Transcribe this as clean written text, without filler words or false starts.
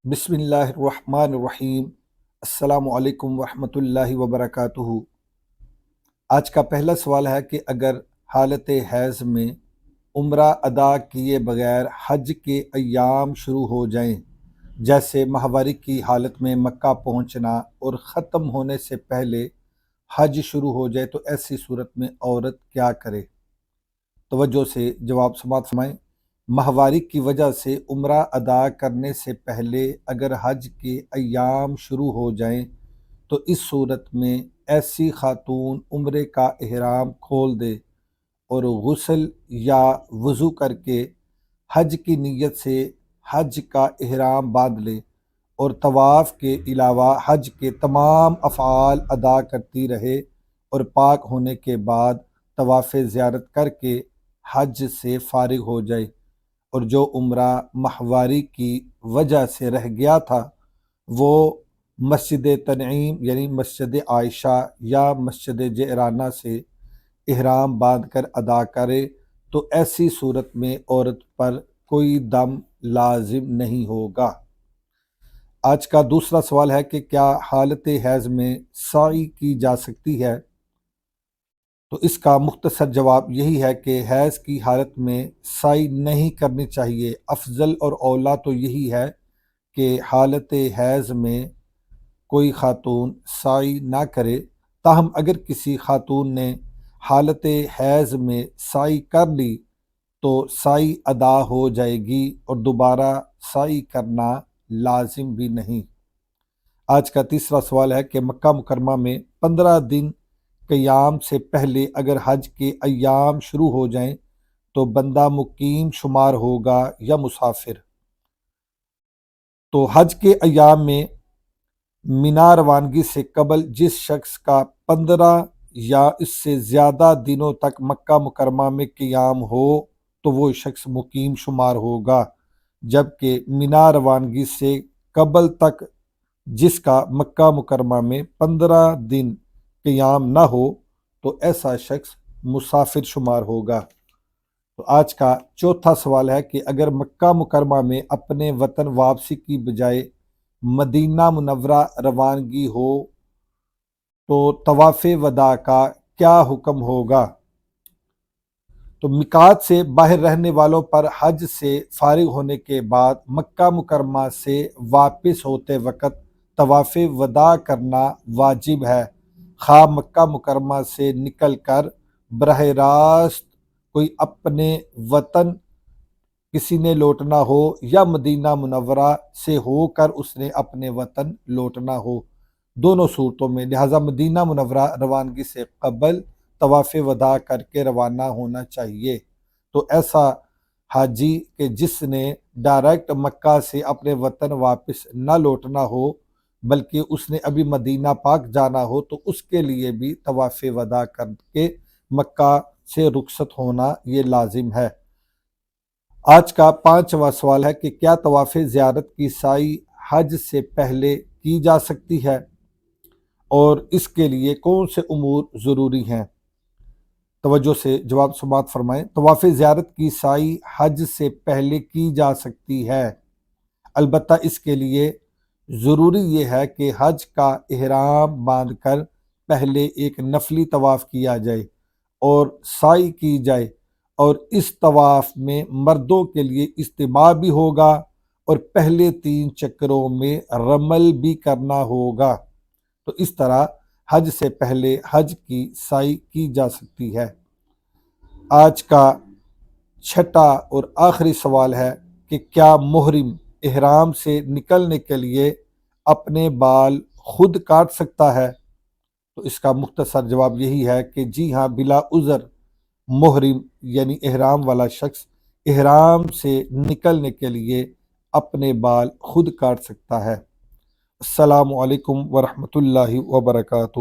بسم اللہ الرحمن الرحیم۔ السلام علیکم ورحمۃ اللہ وبرکاتہ۔ آج کا پہلا سوال ہے کہ اگر حالت حیض میں عمرہ ادا کیے بغیر حج کے ایام شروع ہو جائیں، جیسے ماہواری کی حالت میں مکہ پہنچنا اور ختم ہونے سے پہلے حج شروع ہو جائے، تو ایسی صورت میں عورت کیا کرے؟ توجہ سے جواب سماعت فرمائیں۔ ماہواری کی وجہ سے عمرہ ادا کرنے سے پہلے اگر حج کے ایام شروع ہو جائیں تو اس صورت میں ایسی خاتون عمرے کا احرام کھول دے اور غسل یا وضو کر کے حج کی نیت سے حج کا احرام باندھ لے اور طواف کے علاوہ حج کے تمام افعال ادا کرتی رہے اور پاک ہونے کے بعد طواف زیارت کر کے حج سے فارغ ہو جائے، اور جو عمرہ ماہواری کی وجہ سے رہ گیا تھا وہ مسجد تنعیم یعنی مسجد عائشہ یا مسجد جعرانہ سے احرام باندھ کر ادا کرے، تو ایسی صورت میں عورت پر کوئی دم لازم نہیں ہوگا۔ آج کا دوسرا سوال ہے کہ کیا حالت حیض میں سعی کی جا سکتی ہے؟ تو اس کا مختصر جواب یہی ہے کہ حیض کی حالت میں سعی نہیں کرنی چاہیے۔ افضل اور اولیٰ تو یہی ہے کہ حالت حیض میں کوئی خاتون سعی نہ کرے، تاہم اگر کسی خاتون نے حالت حیض میں سعی کر لی تو سعی ادا ہو جائے گی اور دوبارہ سعی کرنا لازم بھی نہیں۔ آج کا تیسرا سوال ہے کہ مکہ مکرمہ میں 15 دن قیام سے پہلے اگر حج کے ایام شروع ہو جائیں تو بندہ مقیم شمار ہوگا یا مسافر؟ تو حج کے ایام میں مینا روانگی سے قبل جس شخص کا 15 یا اس سے زیادہ دنوں تک مکہ مکرمہ میں قیام ہو تو وہ شخص مقیم شمار ہوگا، جبکہ مینا روانگی سے قبل تک جس کا مکہ مکرمہ میں 15 دن قیام نہ ہو تو ایسا شخص مسافر شمار ہوگا۔ تو آج کا چوتھا سوال ہے کہ اگر مکہ مکرمہ میں اپنے وطن واپسی کی بجائے مدینہ منورہ روانگی ہو تو طواف وداع کا کیا حکم ہوگا؟ تو میقات سے باہر رہنے والوں پر حج سے فارغ ہونے کے بعد مکہ مکرمہ سے واپس ہوتے وقت طواف وداع کرنا واجب ہے، خواہ مکہ مکرمہ سے نکل کر براہ راست کوئی اپنے وطن کسی نے لوٹنا ہو یا مدینہ منورہ سے ہو کر اس نے اپنے وطن لوٹنا ہو، دونوں صورتوں میں۔ لہٰذا مدینہ منورہ روانگی سے قبل طواف وداع کر کے روانہ ہونا چاہیے۔ تو ایسا حاجی کہ جس نے ڈائریکٹ مکہ سے اپنے وطن واپس نہ لوٹنا ہو بلکہ اس نے ابھی مدینہ پاک جانا ہو، تو اس کے لیے بھی طواف وداع کر کے مکہ سے رخصت ہونا یہ لازم ہے۔ آج کا پانچواں سوال ہے کہ کیا طواف زیارت کی سعی حج سے پہلے کی جا سکتی ہے اور اس کے لیے کون سے امور ضروری ہیں؟ توجہ سے جواب سماعت فرمائیں۔ طواف زیارت کی سعی حج سے پہلے کی جا سکتی ہے، البتہ اس کے لیے ضروری یہ ہے کہ حج کا احرام باندھ کر پہلے ایک نفلی طواف کیا جائے اور سعی کی جائے، اور اس طواف میں مردوں کے لیے اجتماع بھی ہوگا اور پہلے 3 چکروں میں رمل بھی کرنا ہوگا۔ تو اس طرح حج سے پہلے حج کی سعی کی جا سکتی ہے۔ آج کا چھٹا اور آخری سوال ہے کہ کیا محرم احرام سے نکلنے کے لیے اپنے بال خود کاٹ سکتا ہے؟ تو اس کا مختصر جواب یہی ہے کہ جی ہاں، بلا عذر محرم یعنی احرام والا شخص احرام سے نکلنے کے لیے اپنے بال خود کاٹ سکتا ہے۔ السلام علیکم ورحمۃ اللہ وبرکاتہ۔